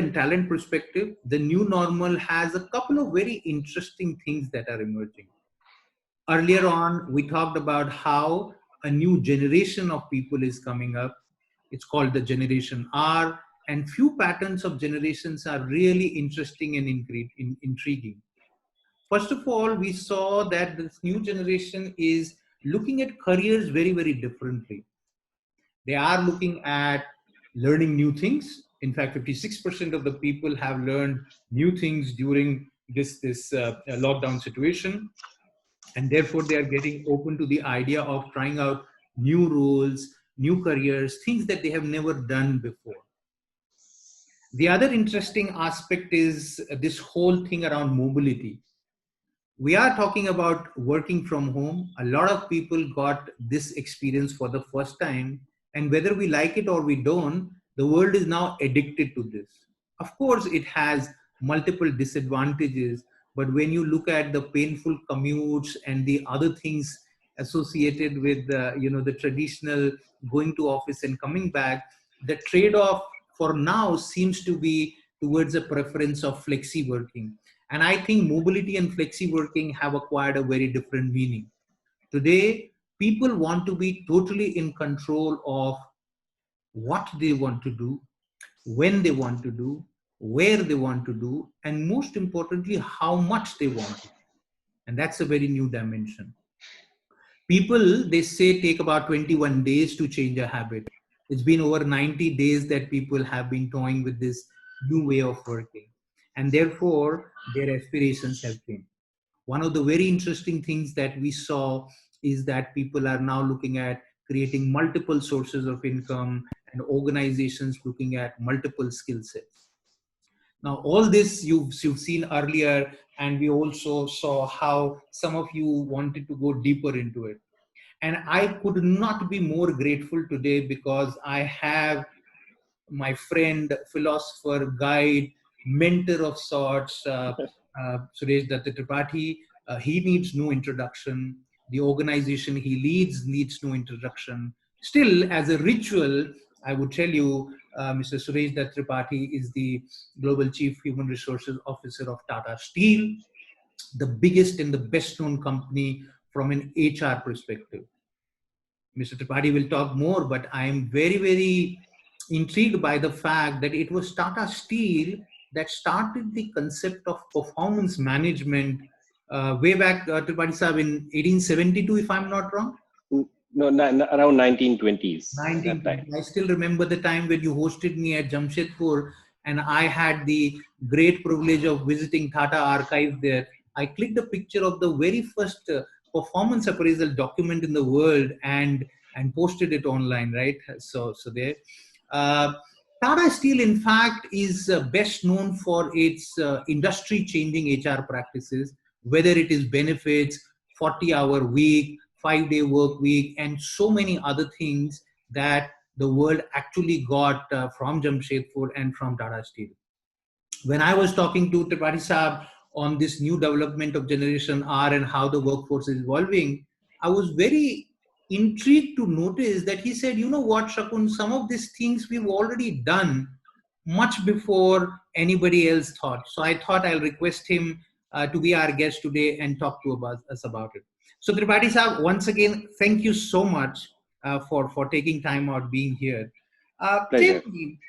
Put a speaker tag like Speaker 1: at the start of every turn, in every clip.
Speaker 1: and talent perspective, the new normal has a couple of very interesting things that are emerging. Earlier on, we talked about how a new generation of people is coming up. It's called the Generation R, and few patterns of generations are really interesting and intriguing. First of all, we saw that this new generation is looking at careers very, very differently. They are looking at learning new things. In fact, 56% of the people have learned new things during this lockdown situation, and therefore they are getting open to the idea of trying out new roles, new careers, things that they have never done before. The other interesting aspect is this whole thing around mobility. We are talking about working from home. A lot of people got this experience for the first time, and whether we like it or we don't, the world is now addicted to this. Of course, it has multiple disadvantages, but when you look at the painful commutes and the other things associated with the traditional going to office and coming back, the trade-off for now seems to be towards a preference of flexi working. And I think mobility and flexi working have acquired a very different meaning. Today, people want to be totally in control of what they want to do, when they want to do, where they want to do, and most importantly, how much they want to. And that's a very new dimension. People, they say, take about 21 days to change a habit. It's been over 90 days that people have been toying with this new way of working. And therefore, their aspirations have changed. One of the very interesting things that we saw is that people are now looking at creating multiple sources of income and organizations looking at multiple skill sets. Now, all this you've seen earlier, and we also saw how some of you wanted to go deeper into it. And I could not be more grateful today because I have my friend, philosopher, guide, mentor of sorts, Suresh Dutt Tripathi. He needs no introduction. The organization he leads needs no introduction. Still, as a ritual, I would tell you, Mr. Suresh Dutt Tripathi is the Global Chief Human Resources Officer of Tata Steel, the biggest and the best known company from an HR perspective. Mr. Tripathi will talk more, but I am very, very intrigued by the fact that it was Tata Steel that started the concept of performance management way back, Tripathi Saab, in 1872, if I'm not wrong.
Speaker 2: No, around 1920s.
Speaker 1: 1920. I still remember the time when you hosted me at Jamshedpur, and I had the great privilege of visiting Tata archive there. I clicked a picture of the very first performance appraisal document in the world and posted it online, right? So there. Tata Steel, in fact, is best known for its industry-changing HR practices, whether it is benefits, 40-hour week, 5-day work week, and so many other things that the world actually got from Jamshedpur and from Tata Steel. When I was talking to Tripathi Saab on this new development of Generation R and how the workforce is evolving, I was very intrigued to notice that he said, you know what, Shaakun, some of these things we've already done much before anybody else thought. So I thought I'll request him to be our guest today and talk to us about it. So Tripathi Saab, once again, thank you so much for taking time out being here.
Speaker 2: Pleasure.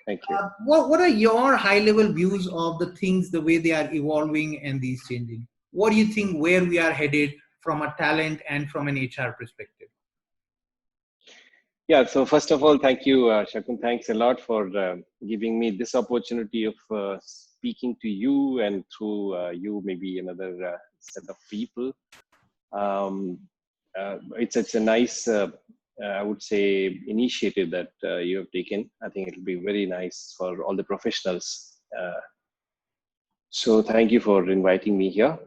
Speaker 2: Thank you.
Speaker 1: What are your high-level views of the things, the way they are evolving and these changing? What do you think where we are headed from a talent and from an HR perspective?
Speaker 2: Yeah, so first of all, thank you, Shaakun. Thanks a lot for giving me this opportunity of speaking to you and through you, maybe another set of people. It's a nice, I would say, initiative that you have taken. I think it'll be very nice for all the professionals. So thank you for inviting me here.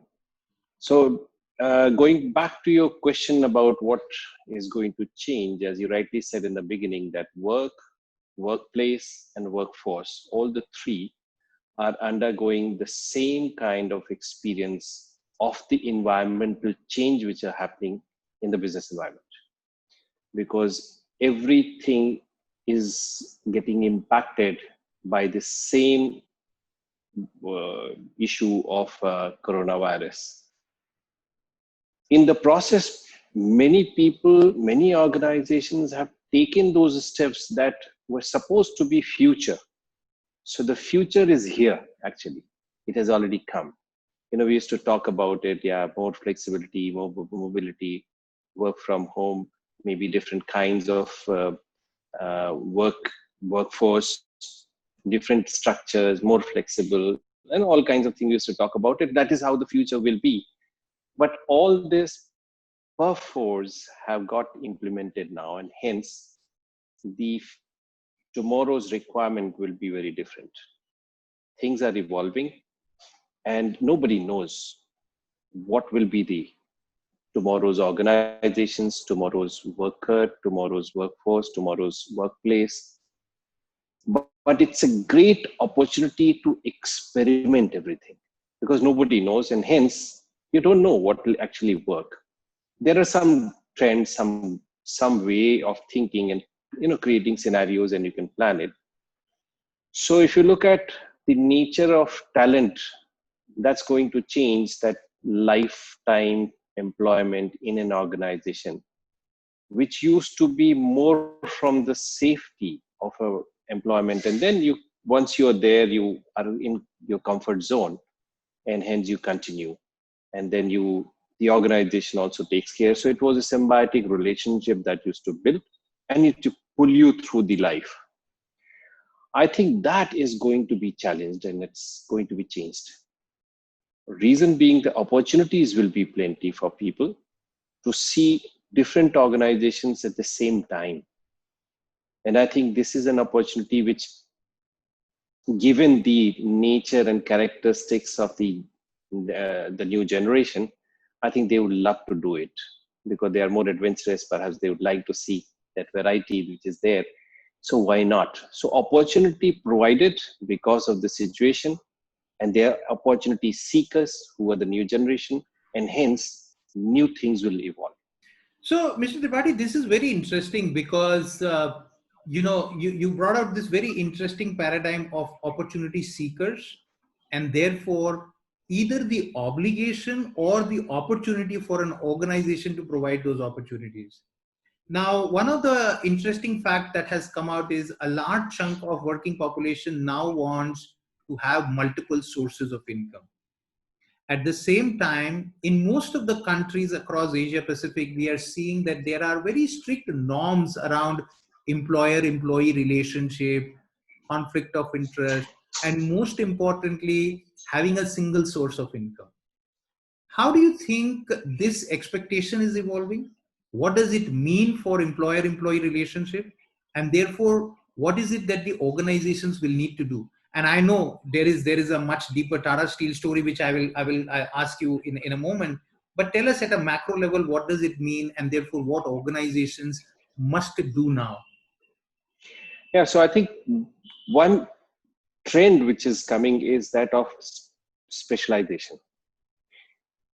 Speaker 2: So going back to your question about what is going to change, as you rightly said in the beginning, that work, workplace, and workforce, all the three are undergoing the same kind of experience of the environmental change which are happening in the business environment. Because everything is getting impacted by the same issue of coronavirus. In the process, many people, many organizations have taken those steps that were supposed to be future. So the future is here, actually. It has already come. We used to talk about it. Yeah, more flexibility, more mobility, work from home, maybe different kinds of workforce, different structures, more flexible, and all kinds of things we used to talk about it. That is how the future will be. But all this perforce have got implemented now, and hence the tomorrow's requirement will be very different. Things are evolving, and nobody knows what will be the tomorrow's organizations, tomorrow's worker, tomorrow's workforce, tomorrow's workplace. But it's a great opportunity to experiment everything, because nobody knows, and hence you don't know what will actually work. There are some trends, some way of thinking, and creating scenarios, and you can plan it. So if you look at the nature of talent, that's going to change that lifetime employment in an organization, which used to be more from the safety of a employment. And then once you're there, you are in your comfort zone, and hence you continue. And then the organization also takes care. So it was a symbiotic relationship that used to build, and it to pull you through the life. I think that is going to be challenged, and it's going to be changed. Reason being, the opportunities will be plenty for people to see different organizations at the same time. And I think this is an opportunity which, given the nature and characteristics of the new generation, I think they would love to do it, because they are more adventurous. Perhaps they would like to see that variety which is there. So why not? So opportunity provided because of the situation, and they are opportunity seekers who are the new generation, and hence new things will evolve.
Speaker 1: So, Mr. Tripathi, this is very interesting because you brought out this very interesting paradigm of opportunity seekers, and therefore either the obligation or the opportunity for an organization to provide those opportunities. Now, one of the interesting fact that has come out is a large chunk of working population now wants to have multiple sources of income. At the same time, in most of the countries across Asia Pacific, we are seeing that there are very strict norms around employer-employee relationship, conflict of interest, and most importantly, having a single source of income. How do you think this expectation is evolving? What does it mean for employer-employee relationship? And therefore, what is it that the organizations will need to do? And I know there is a much deeper Tata Steel story, which I ask you in a moment. But tell us at a macro level, what does it mean, and therefore what organizations must do now?
Speaker 2: Yeah, so I think one trend which is coming is that of specialization.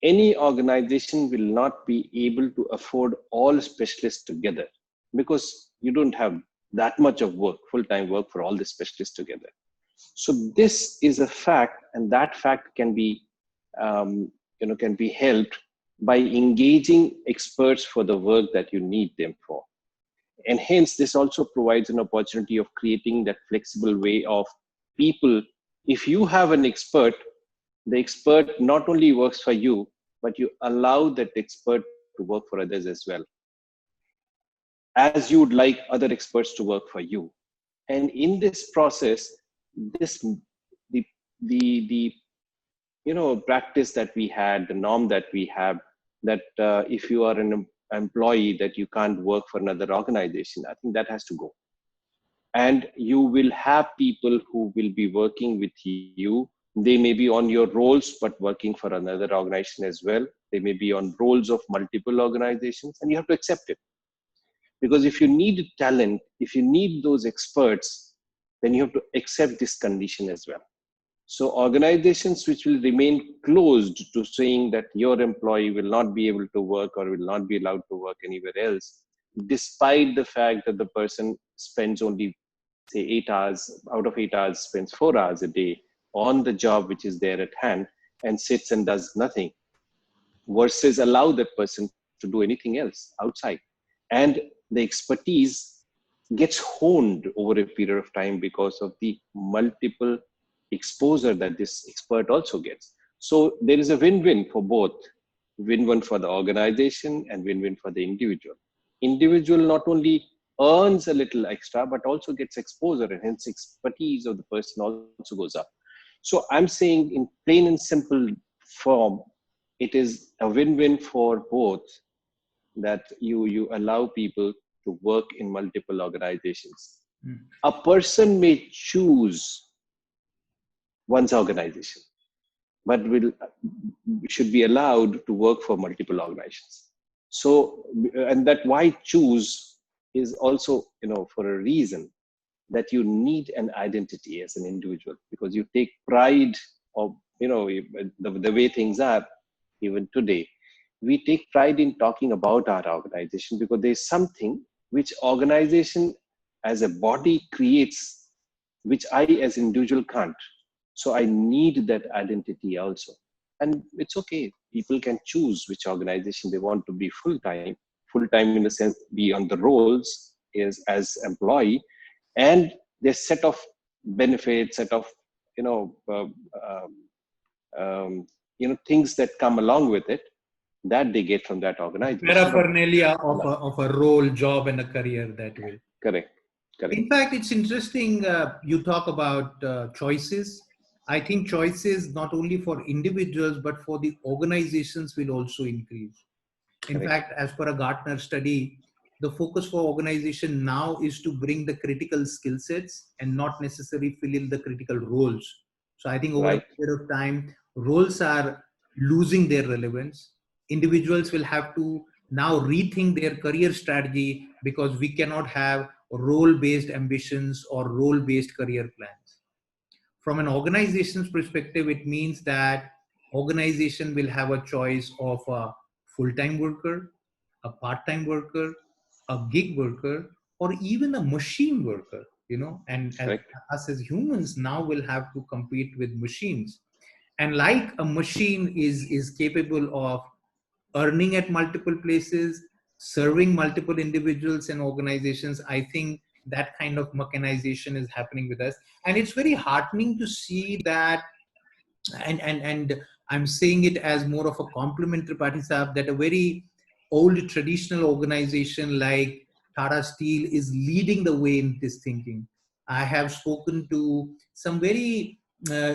Speaker 2: Any organization will not be able to afford all specialists together, because you don't have that much of work, full-time work for all the specialists together. So this is a fact, and that fact can be can be helped by engaging experts for the work that you need them for. And hence this also provides an opportunity of creating that flexible way of people. If you have an expert, the expert not only works for you, but you allow that expert to work for others as well, as you would like other experts to work for you. And in this process, this the the practice that we had, the norm that we have, that if you are an employee, that you can't work for another organization, I think that has to go. And you will have people who will be working with you. They may be on your roles but working for another organization as well. They may be on roles of multiple organizations, and you have to accept it. Because if you need talent, if you need those experts, then you have to accept this condition as well. So organizations which will remain closed to saying that your employee will not be able to work or will not be allowed to work anywhere else, despite the fact that the person spends only, say, 8 hours, out of 8 hours spends 4 hours a day, on the job which is there at hand and sits and does nothing, versus allow that person to do anything else outside. And the expertise gets honed over a period of time because of the multiple exposure that this expert also gets. So there is a win-win for both, win-win for the organization and win-win for the individual. Individual not only earns a little extra, but also gets exposure, and hence expertise of the person also goes up. So I'm saying in plain and simple form, it is a win-win for both, that you allow people to work in multiple organizations.
Speaker 1: Mm.
Speaker 2: A person may choose one's organization, but will should be allowed to work for multiple organizations. So, and that why choose is also, for a reason, that you need an identity as an individual, because you take pride of, the way things are even today. We take pride in talking about our organization because there's something which organization as a body creates, which I as individual can't. So I need that identity also. And it's okay. People can choose which organization they want to be full time in the sense be on the roles is as employee, and there's set of benefits, set of you know uh, um, things that come along with it that they get from that organization. But
Speaker 1: Paraphernalia of a role, job, and a career that way.
Speaker 2: correct, correct,
Speaker 1: In fact, it's interesting you talk about choices. I think choices not only for individuals but for the organizations will also increase. In
Speaker 2: correct.
Speaker 1: fact, as per a Gartner study, the focus for organization now is to bring the critical skill sets and not necessarily fill in the critical roles. So I think over a
Speaker 2: Right,
Speaker 1: period of time, roles are losing their relevance. Individuals will have to now rethink their career strategy because we cannot have role-based ambitions or role-based career plans. From an organization's perspective, it means that organization will have a choice of a full-time worker, a part-time worker, a gig worker, or even a machine worker, and as
Speaker 2: correct,
Speaker 1: us as humans now will have to compete with machines. And like a machine is capable of earning at multiple places, serving multiple individuals and organizations, I think that kind of mechanization is happening with us. And it's very heartening to see that, and I'm saying it as more of a compliment to Tripathi Saab, that a very old traditional organization like Tata Steel is leading the way in this thinking. I have spoken to some very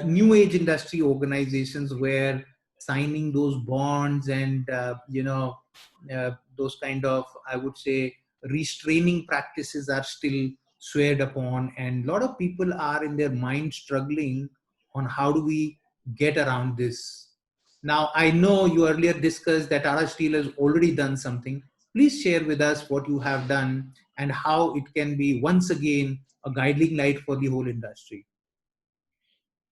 Speaker 1: new age industry organizations where signing those bonds and those kind of, I would say, restraining practices are still sweared upon, and a lot of people are in their mind struggling on how do we get around this. Now, I know you earlier discussed that Tata Steel has already done something. Please share with us what you have done and how it can be once again a guiding light for the whole industry.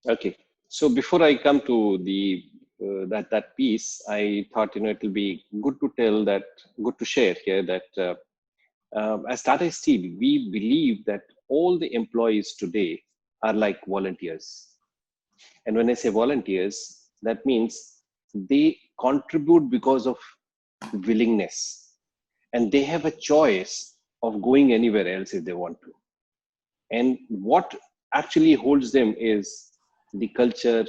Speaker 2: okay. So before I come to the that piece, I thought it will be good to share here that as Tata Steel, we believe that all the employees today are like volunteers. And when I say volunteers, that means they contribute because of willingness, and they have a choice of going anywhere else if they want to. And what actually holds them is the culture,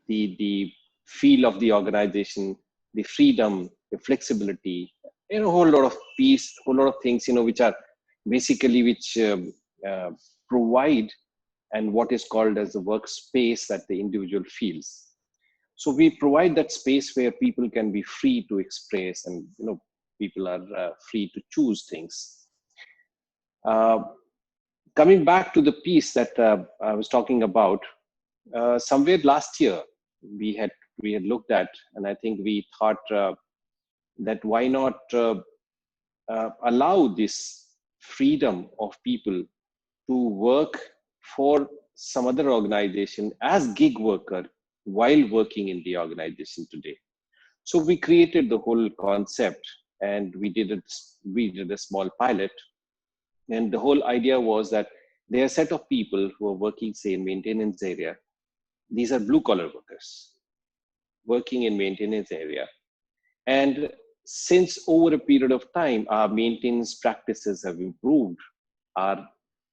Speaker 2: the feel of the organization, the freedom, the flexibility, a whole lot of peace, a whole lot of things, which are basically which uh, provide and what is called as the workspace that the individual feels. So we provide that space where people can be free to express, and people are free to choose things. Uh, Coming back to the piece that I was talking about, somewhere last year we had looked at, and I think we thought that why not allow this freedom of people to work for some other organization as gig worker while working in the organization today. So we created the whole concept, and we did a small pilot. And the whole idea was that there are a set of people who are working, say, in maintenance area, These are blue collar workers working in maintenance area. And since over a period of time, our maintenance practices have improved, our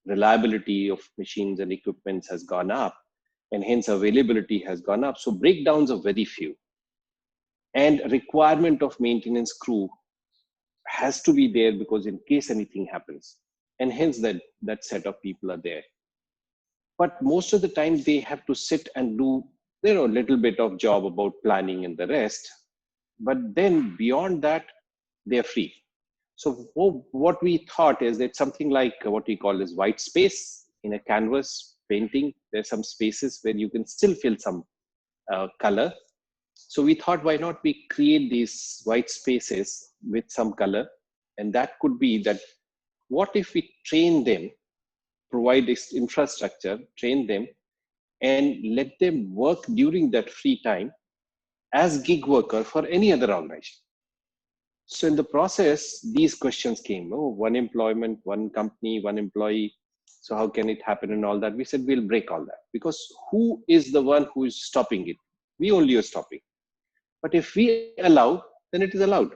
Speaker 2: reliability of machines and equipments has gone up, and hence availability has gone up. So breakdowns are very few. And requirement of maintenance crew has to be there because in case anything happens. And hence that set of people are there. But most of the time they have to sit and do a little bit of job about planning and the rest, but then beyond that they're free. So what we thought is that something like what we call is white space in a canvas painting. There's some spaces where you can still fill some color. So we thought, why not we create these white spaces with some color? And that could be that, what if we train them, provide this infrastructure, train them, and let them work during that free time as gig worker for any other organization. So in the process, these questions came. Oh, one employment, one company, one employee. So how can it happen and all that? We said we'll break all that, because who is the one who is stopping it? We only are stopping. But if we allow, then it is allowed.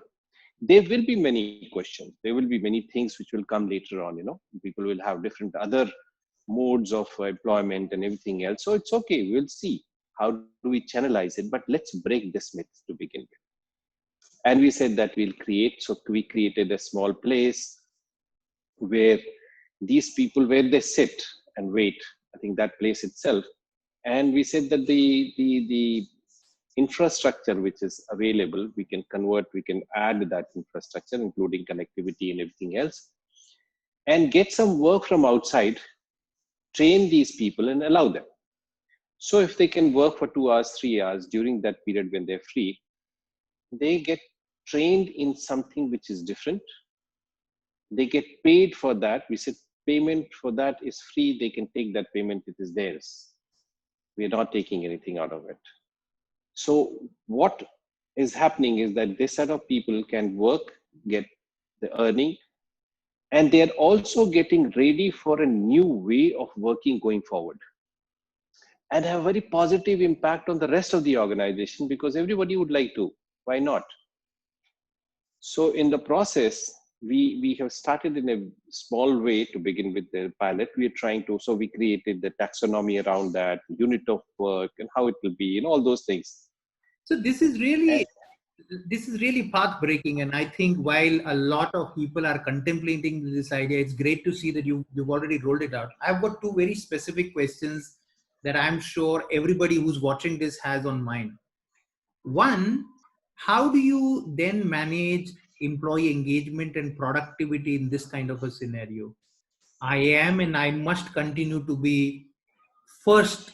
Speaker 2: There will be many questions. There will be many things which will come later on. People will have different other modes of employment and everything else. So it's okay. We'll see how do we channelize it. But let's break this myth to begin with. And we said that we'll create. So we created a small place where these people, where they sit and wait. I think that place itself. And we said that the infrastructure which is available, we can convert, we can add that infrastructure, including connectivity and everything else, and get some work from outside, train these people and allow them. So if they can work for 2 hours, 3 hours during that period when they're free, they get trained in something which is different. They get paid for that. We said payment for that is free. They can take that payment, it is theirs. We are not taking anything out of it. So what is happening is that this set of people can work, get the earning, and they're also getting ready for a new way of working going forward, and have a very positive impact on the rest of the organization, because everybody would like to. Why not? So in the process, we have started in a small way to begin with the pilot. We are trying to, so we created the taxonomy around that, unit of work, and how it will be, and all those things.
Speaker 1: So this is really path breaking, and I think while a lot of people are contemplating this idea, it's great to see that you've already rolled it out. I've got two very specific questions that I'm sure everybody who's watching this has on mind. One, how do you then manage employee engagement and productivity in this kind of a scenario? I am and I must continue to be first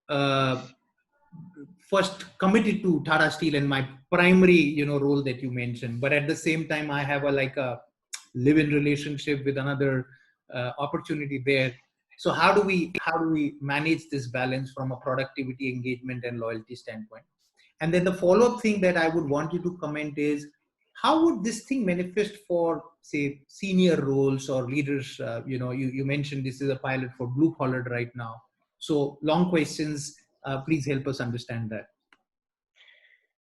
Speaker 1: uh, first committed to Tata Steel and my primary, role that you mentioned. But at the same time, I have a live-in relationship with another opportunity there. So how do we manage this balance from a productivity, engagement, and loyalty standpoint? And then the follow-up thing that I would want you to comment is, how would this thing manifest for, say, senior roles or leaders? You mentioned this is a pilot for blue collar right now. So long questions. Please help us understand that.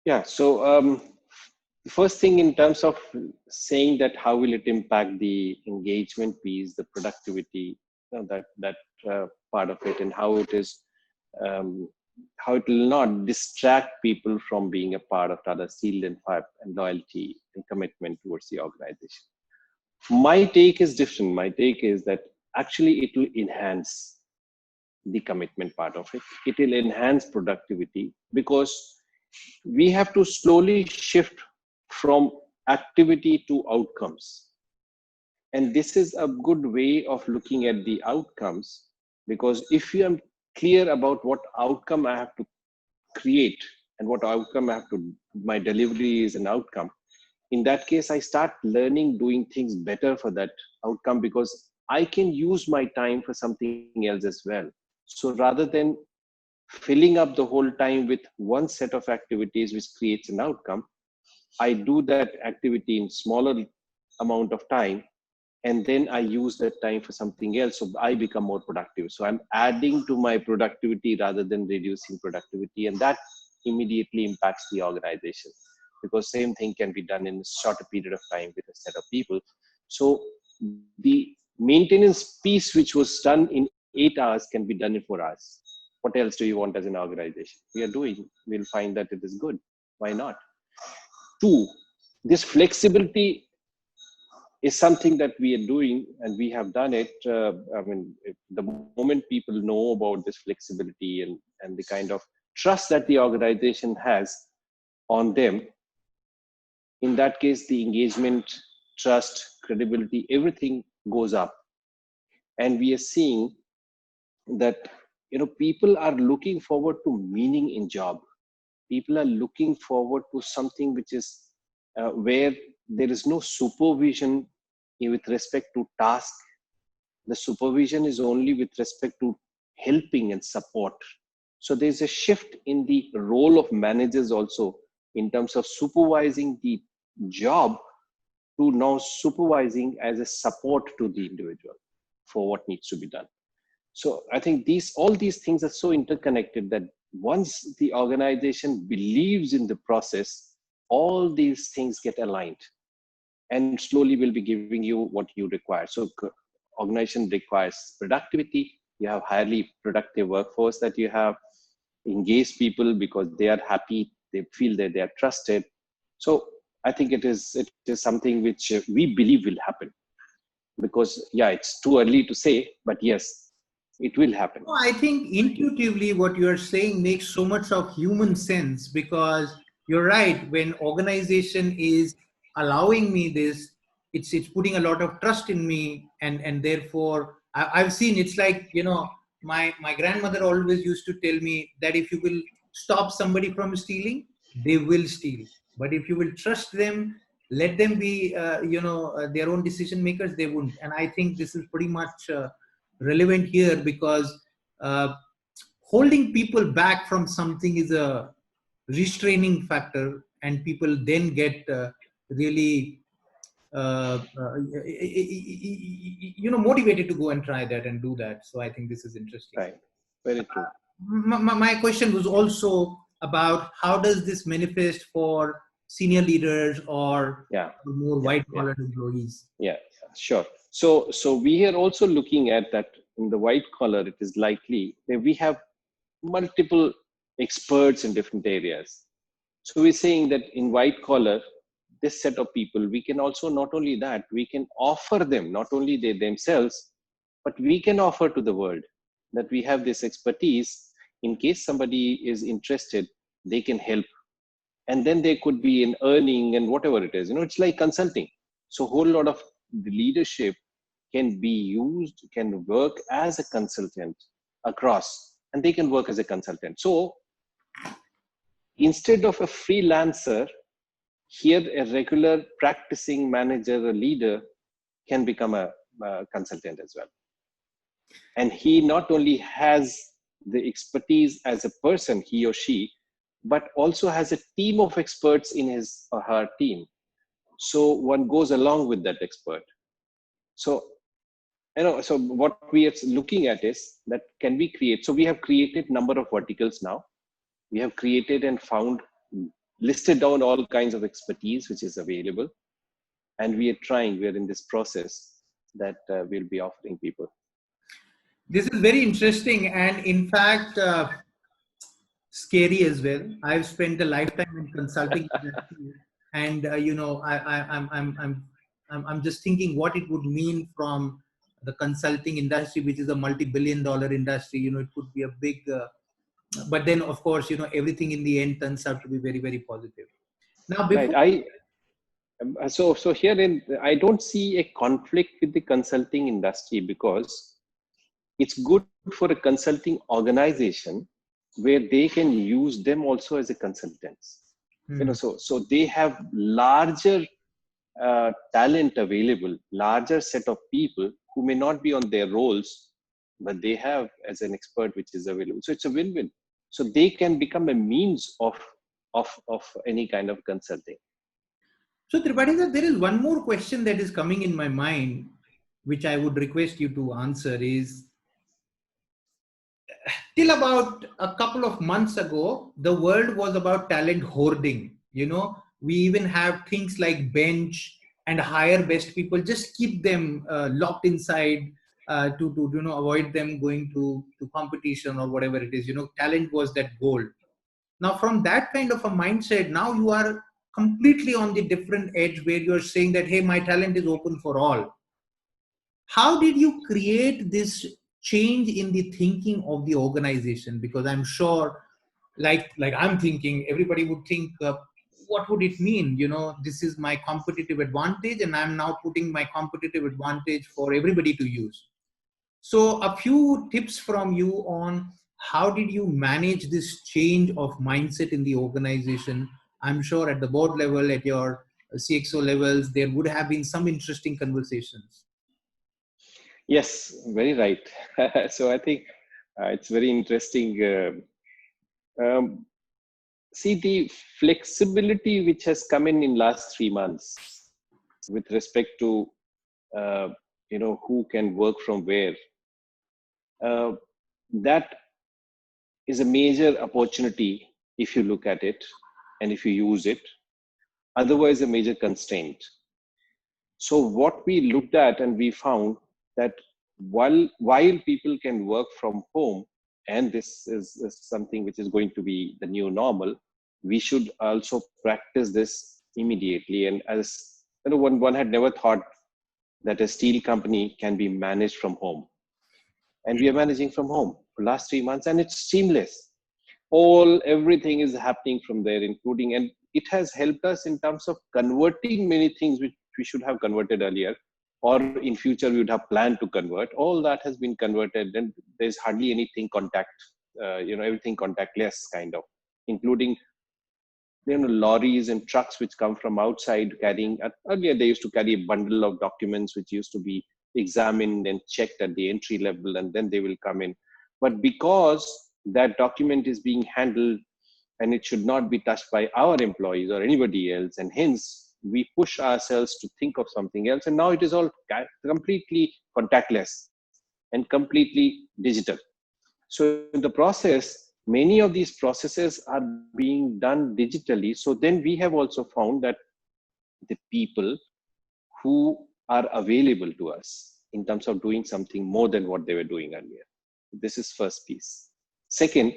Speaker 2: Yeah. So the first thing in terms of saying that how will it impact the engagement piece, the productivity, that part of it, and how it is, how it will not distract people from being a part of Tata Steel and loyalty and commitment towards the organization. My take is different. My take is that actually it will enhance the commitment part of it. It will enhance productivity, because we have to slowly shift from activity to outcomes. And this is a good way of looking at the outcomes, because if you am clear about what outcome I have to create and what outcome I have to, my delivery is an outcome. In that case, I start learning, doing things better for that outcome, because I can use my time for something else as well. So rather than filling up the whole time with one set of activities which creates an outcome, I do that activity in smaller amount of time and then I use that time for something else, so I become more productive. So I'm adding to my productivity rather than reducing productivity, and that immediately impacts the organization, because same thing can be done in a shorter period of time with a set of people. So the maintenance piece which was done in 8 hours can be done in 4 hours. What else do you want as an organization? We are doing, we'll find that it is good. Why not? Two, this flexibility is something that we are doing, and we have done it. I mean, the moment people know about this flexibility and the kind of trust that the organization has on them, in that case, the engagement, trust, credibility, everything goes up. And we are seeing that, people are looking forward to meaning in job. People are looking forward to something which is where there is no supervision with respect to task. The supervision is only with respect to helping and support. So there's a shift in the role of managers also, in terms of supervising the job, to now supervising as a support to the individual for what needs to be done. So I think all these things are so interconnected that once the organization believes in the process, all these things get aligned, and slowly will be giving you what you require. So organization requires productivity. You have highly productive workforce that you have, engaged people because they are happy, they feel that they are trusted. So I think it is something which we believe will happen, because yeah, it's too early to say, but yes, it will happen.
Speaker 1: No, I think intuitively what you are saying makes so much of human sense, because you're right. When organization is allowing me this, it's putting a lot of trust in me, and therefore I've seen it's like, my grandmother always used to tell me that if you will stop somebody from stealing, they will steal. But if you will trust them, let them be their own decision makers, they won't. And I think this is pretty much relevant here, because uh, holding people back from something is a restraining factor, and people then get really motivated to go and try that and do that. So I think this is interesting.
Speaker 2: Right. Very true.
Speaker 1: My question was also about how does this manifest for senior leaders or
Speaker 2: Yeah.
Speaker 1: more
Speaker 2: Yeah.
Speaker 1: white
Speaker 2: Yeah.
Speaker 1: collar employees.
Speaker 2: Yeah, sure. So we are also looking at that in the white collar. It is likely that we have multiple experts in different areas. So we're saying that in white collar, this set of people, we can also, not only that, we can offer them, not only they themselves, but we can offer to the world that we have this expertise. In case somebody is interested, they can help, and then there could be an earning and whatever it is. It's like consulting. So a whole lot of the leadership can be used, can work as a consultant across, and they can work as a consultant. So instead of a freelancer, here a regular practicing manager, a leader, can become a consultant as well. And he not only has the expertise as a person, he or she, but also has a team of experts in his or her team. So one goes along with that expert. So so what we are looking at is that can we create. So we have created number of verticals now. We have created and found, listed down all kinds of expertise which is available, and we are in this process that we'll be offering people.
Speaker 1: This is very interesting, and in fact, scary as well. I've spent a lifetime in consulting industry, and I'm just thinking what it would mean from the consulting industry, which is a multi-billion-dollar industry. It could be a big, but then of course, everything in the end turns out to be very, very positive. Now,
Speaker 2: Right.
Speaker 1: before
Speaker 2: So herein I don't see a conflict with the consulting industry, because it's good for a consulting organization where they can use them also as a consultants.
Speaker 1: Hmm.
Speaker 2: So they have larger talent available, larger set of people who may not be on their roles, but they have as an expert which is available. So it's a win-win. So they can become a means of any kind of consulting.
Speaker 1: So, Tripathi sir, there is one more question that is coming in my mind. which I would request you to answer, is till about a couple of months ago, the world was about talent hoarding. We even have things like bench and hire best people, just keep them locked inside to avoid them going to competition or whatever it is. Talent was that goal. Now, from that kind of a mindset, now you are completely on the different edge where you're saying that, hey, my talent is open for all. How did you create this change in the thinking of the organization? Because I'm sure, like I'm thinking, everybody would think, what would it mean? This is my competitive advantage, and I'm now putting my competitive advantage for everybody to use. So, a few tips from you on how did you manage this change of mindset in the organization? I'm sure at the board level, at your CXO levels, there would have been some interesting conversations.
Speaker 2: Yes, very right. So I think it's very interesting. Um, See the flexibility which has come in last 3 months with respect to uh, who can work from where. Uh, that is a major opportunity if you look at it and if you use it. Otherwise, a major constraint. So what we looked at and we found that while people can work from home, and this is something which is going to be the new normal, we should also practice this immediately. And as one had never thought that a steel company can be managed from home, and we are managing from home for last 3 months, and it's seamless. Everything is happening from there, including, and it has helped us in terms of converting many things which we should have converted earlier, or in future we would have planned to convert. All that has been converted, and there's hardly anything everything contactless kind of, including lorries and trucks which come from outside carrying. Earlier they used to carry a bundle of documents which used to be examined and checked at the entry level, and then they will come in. But because that document is being handled and it should not be touched by our employees or anybody else, and hence we push ourselves to think of something else, and now it is all completely contactless and completely digital. So in the process, many of these processes are being done digitally. So then we have also found that the people who are available to us in terms of doing something more than what they were doing earlier. This is first piece. Second,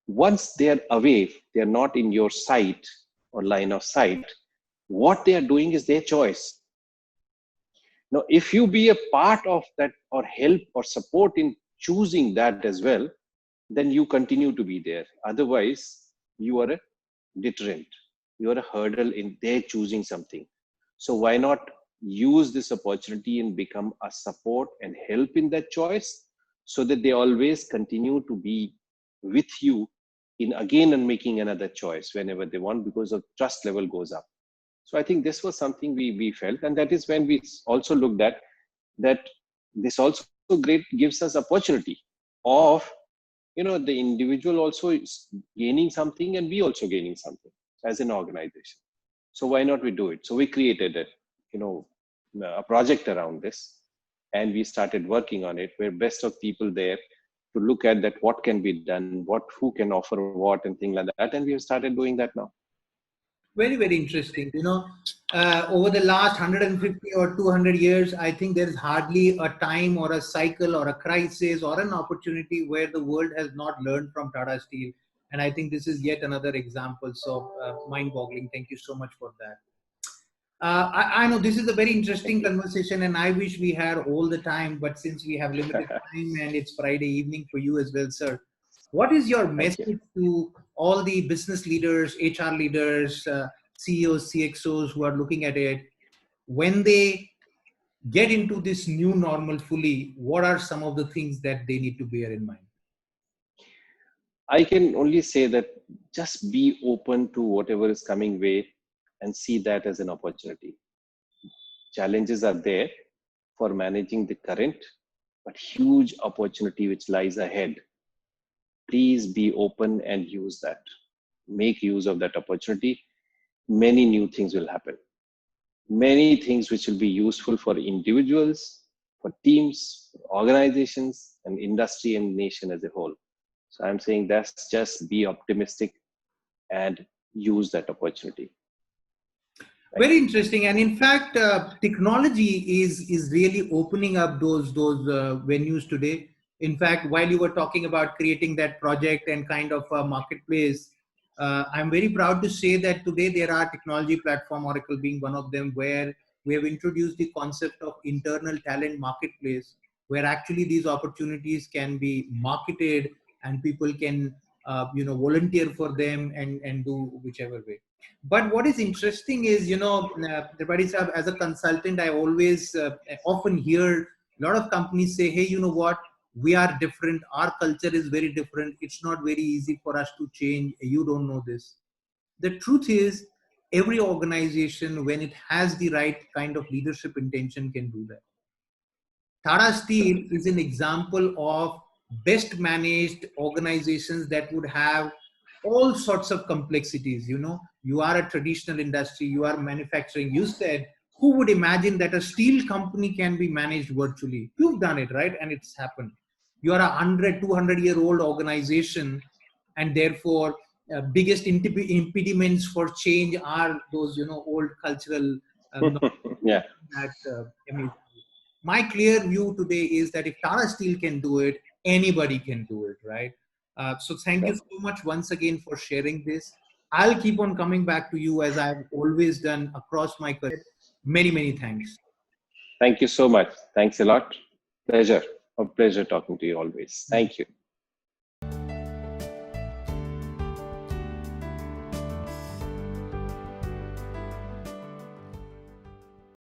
Speaker 2: once they are away, they are not in your sight or line of sight, what they are doing is their choice. Now, if you be a part of that or help or support in choosing that as well, then you continue to be there. Otherwise, you are a deterrent. You are a hurdle in their choosing something. So why not use this opportunity and become a support and help in that choice, so that they always continue to be with you in again and making another choice whenever they want, because the trust level goes up. So I think this was something we felt, and that is when we also looked at that this also great gives us opportunity of the individual also is gaining something and we also gaining something as an organization. So why not we do it? So we created a project around this, and we started working on it. We're best of people there to look at that, what can be done, who can offer what and things like that, and we have started doing that now.
Speaker 1: Very, very interesting. Over the last 150 or 200 years, I think there is hardly a time or a cycle or a crisis or an opportunity where the world has not learned from Tata Steel. And I think this is yet another example. So mind boggling. Thank you so much for that. I know this is a very
Speaker 2: Thank
Speaker 1: interesting
Speaker 2: you.
Speaker 1: conversation, and I wish we had all the time. But since we have limited time and it's Friday evening for you as well, sir, what is your
Speaker 2: Thank you.
Speaker 1: message to all the business leaders, HR leaders, CEOs, CXOs who are looking at it when they get into this new normal fully? What are some of the things that they need to bear in mind?
Speaker 2: I can only say that just be open to whatever is coming way and see that as an opportunity. Challenges are there for managing the current, but huge opportunity which lies ahead. Please be open and use that. Make use of that opportunity. Many new things will happen. Many things which will be useful for individuals, for teams, for organizations, and industry and nation as a whole. So I'm saying that's just be optimistic and use that opportunity. Thank
Speaker 1: Very
Speaker 2: you.
Speaker 1: interesting, and in fact, technology is really opening up those venues today. In fact, while you were talking about creating that project and kind of a marketplace, I'm very proud to say that today there are technology platform, Oracle being one of them, where we have introduced the concept of internal talent marketplace, where actually these opportunities can be marketed and people can volunteer for them and do whichever way. But what is interesting is, Tripathi Saab, as a consultant, I always often hear a lot of companies say, hey, you know what? We are different. Our culture is very different. It's not very easy for us to change. You don't know this. The truth is, every organization, when it has the right kind of leadership intention, can do that. Tata Steel is an example of best managed organizations that would have all sorts of complexities. You are a traditional industry, you are manufacturing. You said, who would imagine that a steel company can be managed virtually? You've done it, right? And it's happened. You are a 100, 200-year-old organization, and therefore, biggest impediments for change are those, old cultural
Speaker 2: Yeah,
Speaker 1: that my clear view today is that if Tata Steel can do it, anybody can do it, right? So thank you
Speaker 2: sure.
Speaker 1: so much once again for sharing this. I'll keep on coming back to you as I've always done across my career. Many, many thanks.
Speaker 2: Thank you so much. Thanks a lot. Pleasure. A pleasure talking to you always. Thank you.